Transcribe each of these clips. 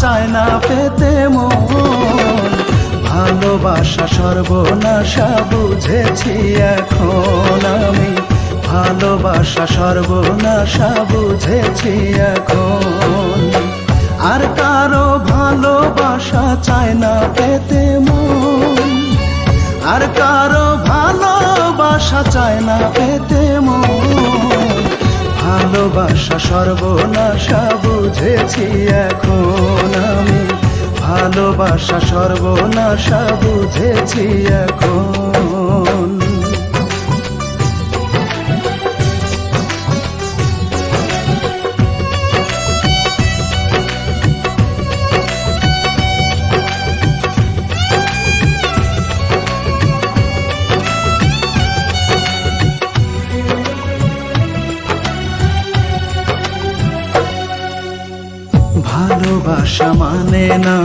চায় না পেতে মন। ভালোবাসা সর্বনাশা বুঝেছি এখন আমি, ভালোবাসা সর্বনাশা বুঝেছি এখন। আর কারো ভালোবাসা চায় না পেতে মন, আর কারো ভালোবাসা চায় না পেতে মন। ভালোবাসা সর্বনাশা বুঝেছি এখন আমি, ভালোবাসা সর্বনাশা বুঝেছি এখন। ভালোবাসা মানে না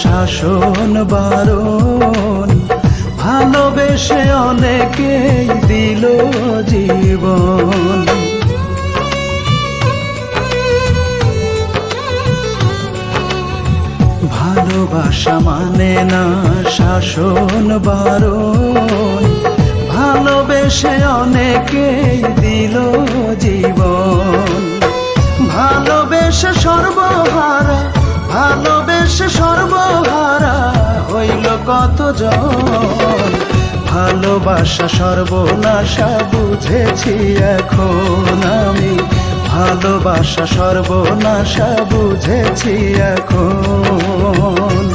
শাসন বারণ, ভালোবেসে অনেকেই দিল জীবন। ভালোবাসা মানে না শাসন বারণ, ভালোবেসে অনেকেই দিল জীবন। ভালোবেসে সর্বহারা, ভালোবেসে সর্বহারা হইল কতজন। ভালোবাসা সর্বনাশা বুঝেছি এখন আমি, ভালোবাসা সর্বনাশা বুঝেছি এখন।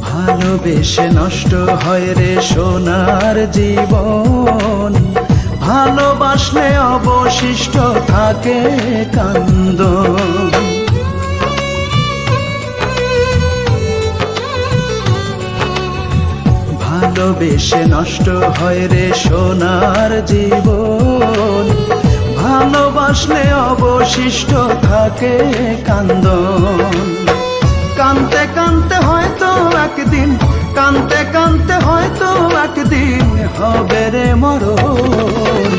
ভালোবেসে নষ্ট হয় রে সোনার জীবন, ভালোবাসলে অবশিষ্ট থাকে কান্দন। ভালোবেসে নষ্ট হয় রে সোনার জীবন, ভালোবাসলে অবশিষ্ট থাকে কান্দন। কানতে কানতে হয়তো একদিন, কানতে কানতে হয়তো একদিন হবে রে মরণ।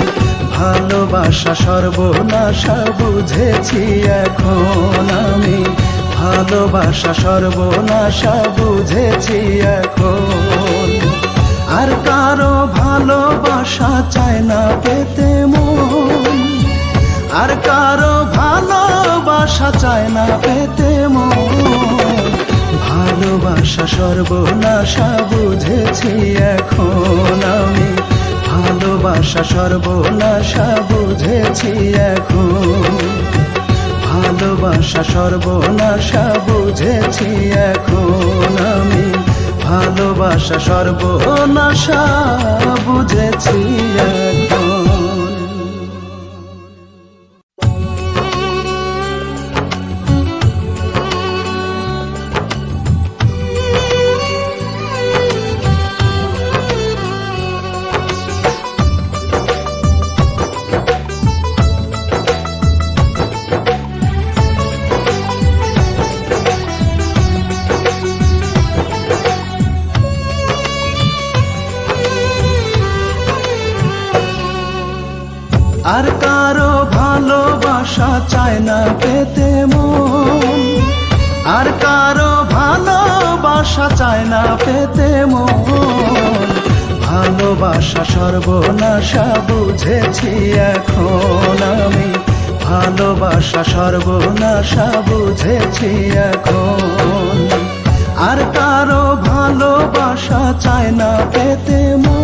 ভালোবাসা সর্বনাশা বুঝেছি এখন আমি, ভালোবাসা সর্বনাশা বুঝেছি এখন। আর কারো ভালোবাসা চায় না পেতে মন, আর কারো ভালোবাসা চায় না পেতে মন। ভালোবাসা সর্বনাশা বুঝেছি এখন আমি, ভালোবাসা সর্বনাশা বুঝেছি এখন। ভালোবাসা সর্বনাশা বুঝেছি এখন আমি, ভালোবাসা সর্বনাশা বুঝেছি এখন। আর কারো ভালোবাসা চায় না পেতে মন, আর কারো ভালোবাসা চায় না পেতে মন। ভালোবাসা সর্বনাশা বুঝেছি এখন আমি, ভালোবাসা সর্বনাশা বুঝেছি এখন। আর কারো ভালোবাসা চায় না পেতে মন,